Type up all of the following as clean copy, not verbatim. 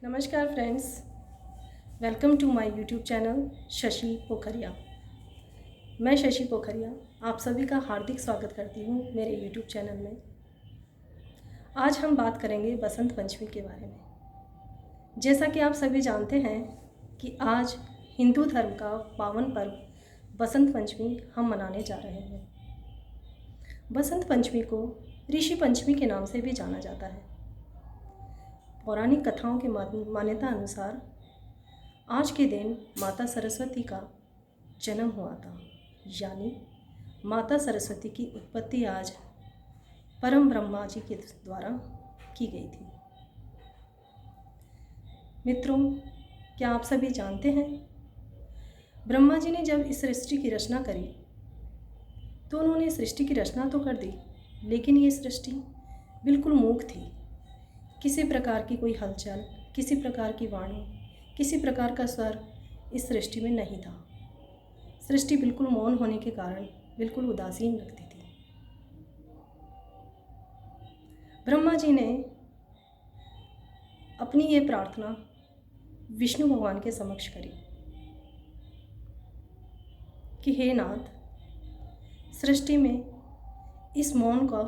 नमस्कार friends, welcome to my YouTube channel Shashi Pokhariya. मैं शशि पोखरिया आप सभी का हार्दिक स्वागत करती हूँ मेरे यूट्यूब चैनल में। आज हम बात करेंगे बसंत पंचमी के बारे में। जैसा कि आप सभी जानते हैं कि आज हिंदू धर्म का पावन पर्व बसंत पंचमी हम मनाने जा रहे हैं। बसंत पंचमी को ऋषि पंचमी के नाम से भी जाना जाता है। पौराणिक कथाओं की मान्यता अनुसार आज के दिन माता सरस्वती का जन्म हुआ था, यानी माता सरस्वती की उत्पत्ति आज परम ब्रह्मा जी के द्वारा की गई थी। मित्रों, क्या आप सभी जानते हैं ब्रह्मा जी ने जब इस सृष्टि की रचना करी तो उन्होंने सृष्टि की रचना तो कर दी, लेकिन ये सृष्टि बिल्कुल मूक थी। किसी प्रकार की कोई हलचल, किसी प्रकार की वाणी, किसी प्रकार का स्वर इस सृष्टि में नहीं था। सृष्टि बिल्कुल मौन होने के कारण बिल्कुल उदासीन लगती थी। ब्रह्मा जी ने अपनी ये प्रार्थना विष्णु भगवान के समक्ष करी कि हे नाथ, सृष्टि में इस मौन का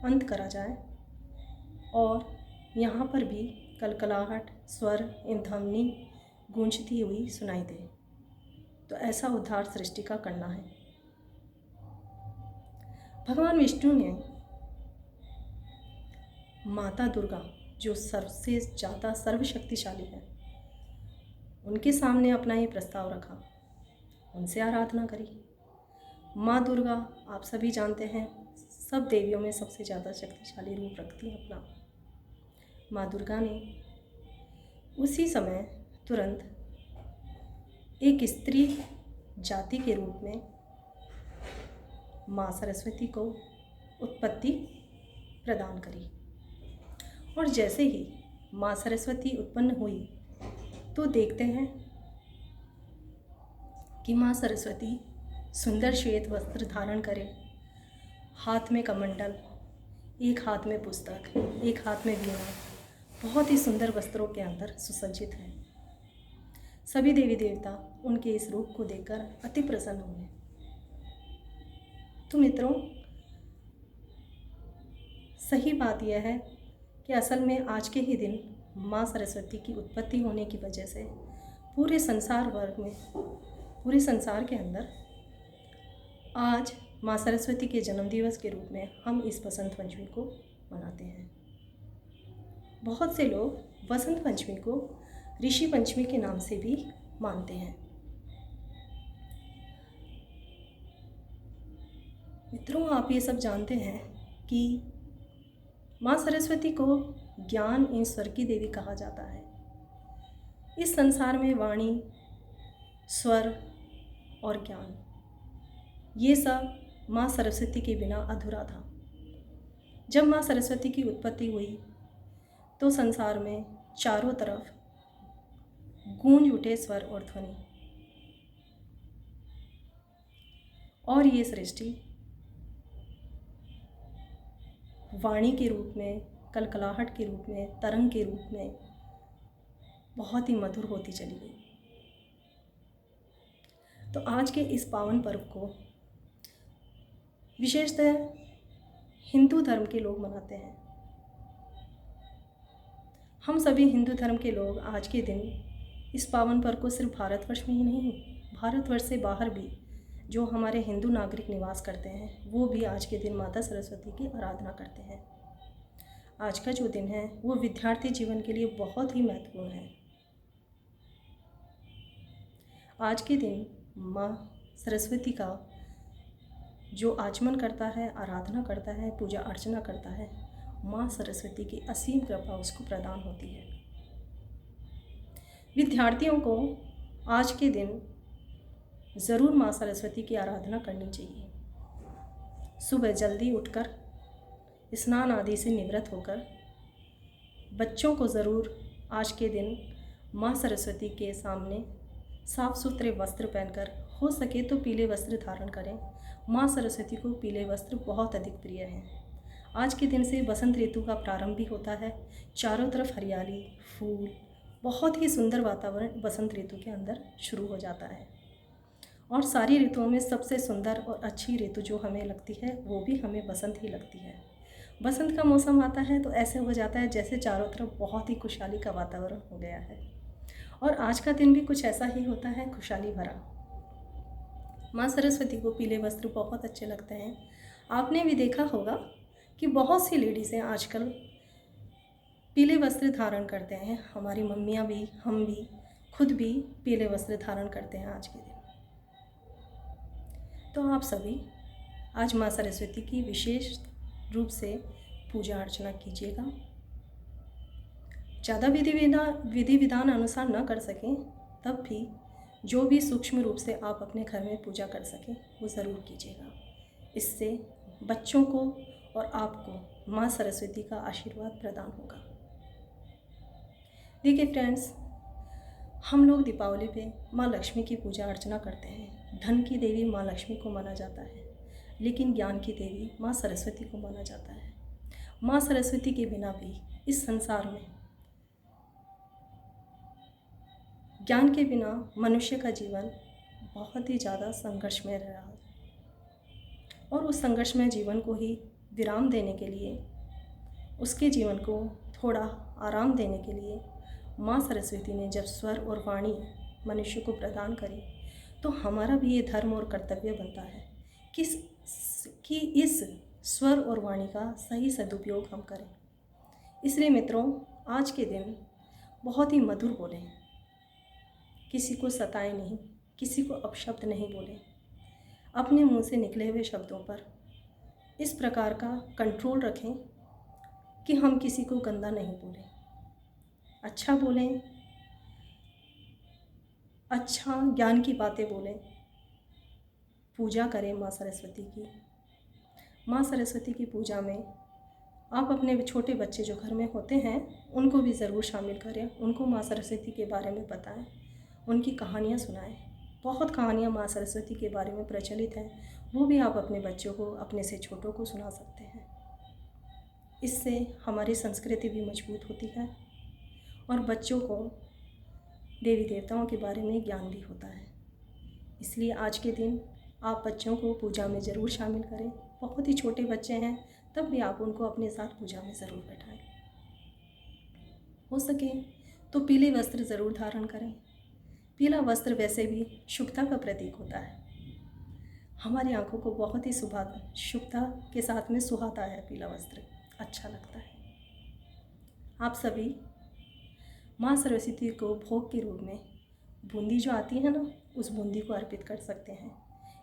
अंत करा जाए और यहाँ पर भी कलकलाहट, स्वर, ध्वनि गूंजती हुई सुनाई दे। तो ऐसा उद्धार सृष्टि का करना है। भगवान विष्णु ने माता दुर्गा, जो सबसे ज़्यादा सर्वशक्तिशाली है, उनके सामने अपना ये प्रस्ताव रखा, उनसे आराधना करी। माँ दुर्गा आप सभी जानते हैं सब देवियों में सबसे ज़्यादा शक्तिशाली रूप रखती हैं अपना। माँ दुर्गा ने उसी समय तुरंत एक स्त्री जाति के रूप में माँ सरस्वती को उत्पत्ति प्रदान करी। और जैसे ही माँ सरस्वती उत्पन्न हुई तो देखते हैं कि माँ सरस्वती सुंदर श्वेत वस्त्र धारण करे, हाथ में कमंडल, एक हाथ में पुस्तक, एक हाथ में वीणा, बहुत ही सुंदर वस्त्रों के अंदर सुसज्जित है। सभी देवी देवता उनके इस रूप को देखकर अति प्रसन्न हुए। तो मित्रों, सही बात यह है कि असल में आज के ही दिन माँ सरस्वती की उत्पत्ति होने की वजह से पूरे संसार वर्ग में, पूरे संसार के अंदर आज माँ सरस्वती के जन्म दिवस के रूप में हम इस बसंत पंचमी को मनाते हैं। बहुत से लोग बसंत पंचमी को ऋषि पंचमी के नाम से भी मानते हैं। मित्रों, आप ये सब जानते हैं कि माँ सरस्वती को ज्ञान एवं स्वर की देवी कहा जाता है। इस संसार में वाणी, स्वर और ज्ञान, ये सब माँ सरस्वती के बिना अधूरा था। जब माँ सरस्वती की उत्पत्ति हुई तो संसार में चारों तरफ गूंज उठे स्वर और ध्वनि, और ये सृष्टि वाणी के रूप में, कलकलाहट के रूप में, तरंग के रूप में बहुत ही मधुर होती चली गई। तो आज के इस पावन पर्व को विशेषतः हिंदू धर्म के लोग मनाते हैं। हम सभी हिंदू धर्म के लोग आज के दिन इस पावन पर्व को सिर्फ भारतवर्ष में ही नहीं, भारतवर्ष से बाहर भी जो हमारे हिंदू नागरिक निवास करते हैं वो भी आज के दिन माता सरस्वती की आराधना करते हैं। आज का जो दिन है वो विद्यार्थी जीवन के लिए बहुत ही महत्वपूर्ण है। आज के दिन माँ सरस्वती का जो आचमन करता है, आराधना करता है, पूजा अर्चना करता है, माँ सरस्वती की असीम कृपा उसको प्रदान होती है। विद्यार्थियों को आज के दिन ज़रूर माँ सरस्वती की आराधना करनी चाहिए। सुबह जल्दी उठकर स्नान आदि से निवृत्त होकर बच्चों को ज़रूर आज के दिन माँ सरस्वती के सामने साफ सुथरे वस्त्र पहनकर, हो सके तो पीले वस्त्र धारण करें। माँ सरस्वती को पीले वस्त्र बहुत अधिक प्रिय हैं। आज के दिन से बसंत ऋतु का प्रारंभ भी होता है। चारों तरफ हरियाली, फूल बहुत ही सुंदर वातावरण बसंत ऋतु के अंदर शुरू हो जाता है। और सारी ऋतुओं में सबसे सुंदर और अच्छी ऋतु जो हमें लगती है वो भी हमें बसंत ही लगती है। बसंत का मौसम आता है तो ऐसे हो जाता है जैसे चारों तरफ बहुत ही खुशहाली का वातावरण हो गया है। और आज का दिन भी कुछ ऐसा ही होता है, खुशहाली भरा। माँ सरस्वती को पीले वस्त्र बहुत अच्छे लगते हैं। आपने भी देखा होगा कि बहुत सी लेडीज़ें आजकल पीले वस्त्र धारण करते हैं। हमारी मम्मियाँ भी, हम भी, खुद भी पीले वस्त्र धारण करते हैं आज के दिन। तो आप सभी आज माँ सरस्वती की विशेष रूप से पूजा अर्चना कीजिएगा। ज़्यादा विधि विधान अनुसार न कर सकें तब भी जो भी सूक्ष्म रूप से आप अपने घर में पूजा कर सकें वो ज़रूर कीजिएगा। इससे बच्चों को और आपको माँ सरस्वती का आशीर्वाद प्रदान होगा। देखिए फ्रेंड्स, हम लोग दीपावली पे माँ लक्ष्मी की पूजा अर्चना करते हैं। धन की देवी माँ लक्ष्मी को माना जाता है, लेकिन ज्ञान की देवी माँ सरस्वती को माना जाता है। माँ सरस्वती के बिना भी इस संसार में, ज्ञान के बिना मनुष्य का जीवन बहुत ही ज़्यादा संघर्षमय रहा है। और उस संघर्षमय जीवन को ही विराम देने के लिए, उसके जीवन को थोड़ा आराम देने के लिए माँ सरस्वती ने जब स्वर और वाणी मनुष्य को प्रदान करी, तो हमारा भी ये धर्म और कर्तव्य बनता है कि इस स्वर और वाणी का सही सदुपयोग हम करें। इसलिए मित्रों, आज के दिन बहुत ही मधुर बोलें, किसी को सताएं नहीं, किसी को अपशब्द नहीं बोलें। अपने मुंह से निकले हुए शब्दों पर इस प्रकार का कंट्रोल रखें कि हम किसी को गंदा नहीं बोलें, अच्छा बोलें, अच्छा ज्ञान की बातें बोलें, पूजा करें माँ सरस्वती की। माँ सरस्वती की पूजा में आप अपने छोटे बच्चे जो घर में होते हैं उनको भी ज़रूर शामिल करें, उनको माँ सरस्वती के बारे में बताएं, उनकी कहानियाँ सुनाएं। बहुत कहानियाँ माँ सरस्वती के बारे में प्रचलित हैं, वो भी आप अपने बच्चों को, अपने से छोटों को सुना सकते हैं। इससे हमारी संस्कृति भी मजबूत होती है और बच्चों को देवी देवताओं के बारे में ज्ञान भी होता है। इसलिए आज के दिन आप बच्चों को पूजा में ज़रूर शामिल करें। बहुत ही छोटे बच्चे हैं तब भी आप उनको अपने साथ पूजा में ज़रूर बैठाएं। हो सके तो पीले वस्त्र ज़रूर धारण करें। पीला वस्त्र वैसे भी शुभता का प्रतीक होता है। हमारी आंखों को बहुत ही शुभता के साथ में सुहाता है पीला वस्त्र, अच्छा लगता है। आप सभी माँ सरस्वती को भोग के रूप में बूंदी जो आती है ना, उस बूंदी को अर्पित कर सकते हैं।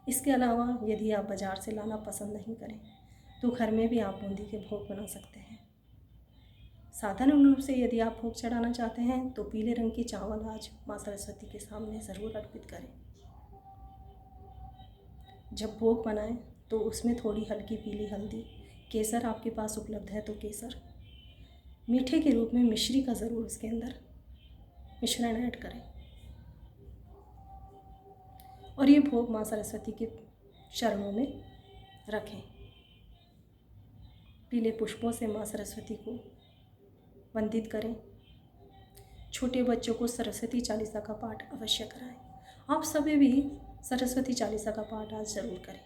इसके अलावा यदि आप बाज़ार से लाना पसंद नहीं करें तो घर में भी आप बूंदी के भोग बना सकते हैं। साधारण रूप से यदि आप भोग चढ़ाना चाहते हैं तो पीले रंग के चावल आज माँ सरस्वती के सामने ज़रूर अर्पित करें। जब भोग बनाएं तो उसमें थोड़ी हल्की पीली हल्दी, केसर आपके पास उपलब्ध है तो केसर, मीठे के रूप में मिश्री का ज़रूर उसके अंदर मिश्रण ऐड करें। और ये भोग माँ सरस्वती के चरणों में रखें। पीले पुष्पों से माँ सरस्वती को वंदित करें। छोटे बच्चों को सरस्वती चालीसा का पाठ अवश्य कराएं। आप सभी भी सरस्वती चालीसा का पाठ आज ज़रूर करें।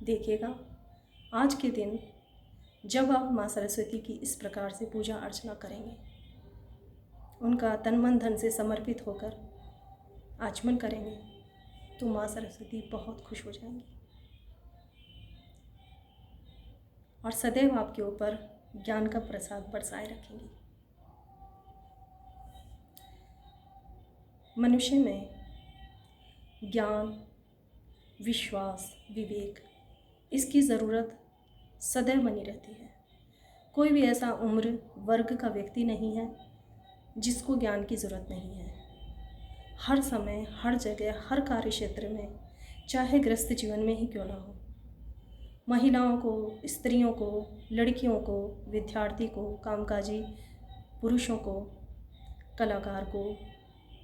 देखिएगा, आज के दिन जब आप माँ सरस्वती की इस प्रकार से पूजा अर्चना करेंगे, उनका तन मन धन से समर्पित होकर आचमन करेंगे, तो माँ सरस्वती बहुत खुश हो जाएंगी और सदैव आपके ऊपर ज्ञान का प्रसाद बरसाए रखेंगी। मनुष्य में ज्ञान, विश्वास, विवेक, इसकी ज़रूरत सदैव बनी रहती है। कोई भी ऐसा उम्र वर्ग का व्यक्ति नहीं है जिसको ज्ञान की ज़रूरत नहीं है। हर समय, हर जगह, हर कार्य क्षेत्र में, चाहे गृहस्थ जीवन में ही क्यों ना हो, महिलाओं को, स्त्रियों को, लड़कियों को, विद्यार्थी को, कामकाजी पुरुषों को, कलाकार को,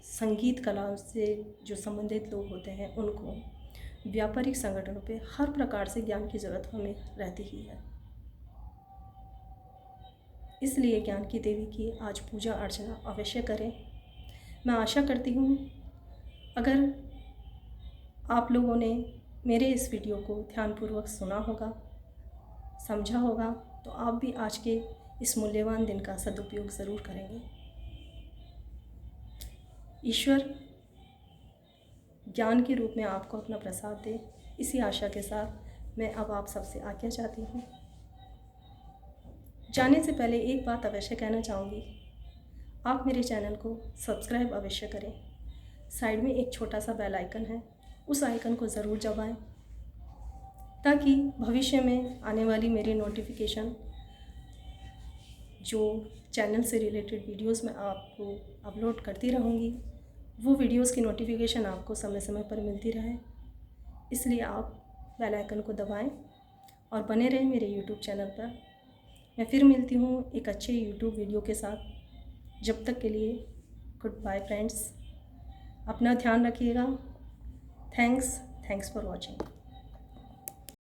संगीत कला से जो संबंधित लोग होते हैं उनको, व्यापारिक संगठनों पे हर प्रकार से ज्ञान की ज़रूरत हमें रहती ही है। इसलिए ज्ञान की देवी की आज पूजा अर्चना अवश्य करें। मैं आशा करती हूँ अगर आप लोगों ने मेरे इस वीडियो को ध्यानपूर्वक सुना होगा, समझा होगा, तो आप भी आज के इस मूल्यवान दिन का सदुपयोग ज़रूर करेंगे। ईश्वर ज्ञान के रूप में आपको अपना प्रसाद दे, इसी आशा के साथ मैं अब आप सबसे आज्ञा चाहती हूँ। जाने से पहले एक बात अवश्य कहना चाहूँगी, आप मेरे चैनल को सब्सक्राइब अवश्य करें। साइड में एक छोटा सा बेल आइकन है, उस आइकन को ज़रूर दबाएं ताकि भविष्य में आने वाली मेरी नोटिफिकेशन जो चैनल से रिलेटेड वीडियोस मैं आपको अपलोड करती रहूँगी, वो वीडियोस की नोटिफिकेशन आपको समय समय पर मिलती रहे। इसलिए आप बेल आइकन को दबाएं और बने रहें मेरे यूट्यूब चैनल पर। मैं फिर मिलती हूँ एक अच्छे यूट्यूब वीडियो के साथ। जब तक के लिए गुड बाय फ्रेंड्स, अपना ध्यान रखिएगा। Thanks for watching.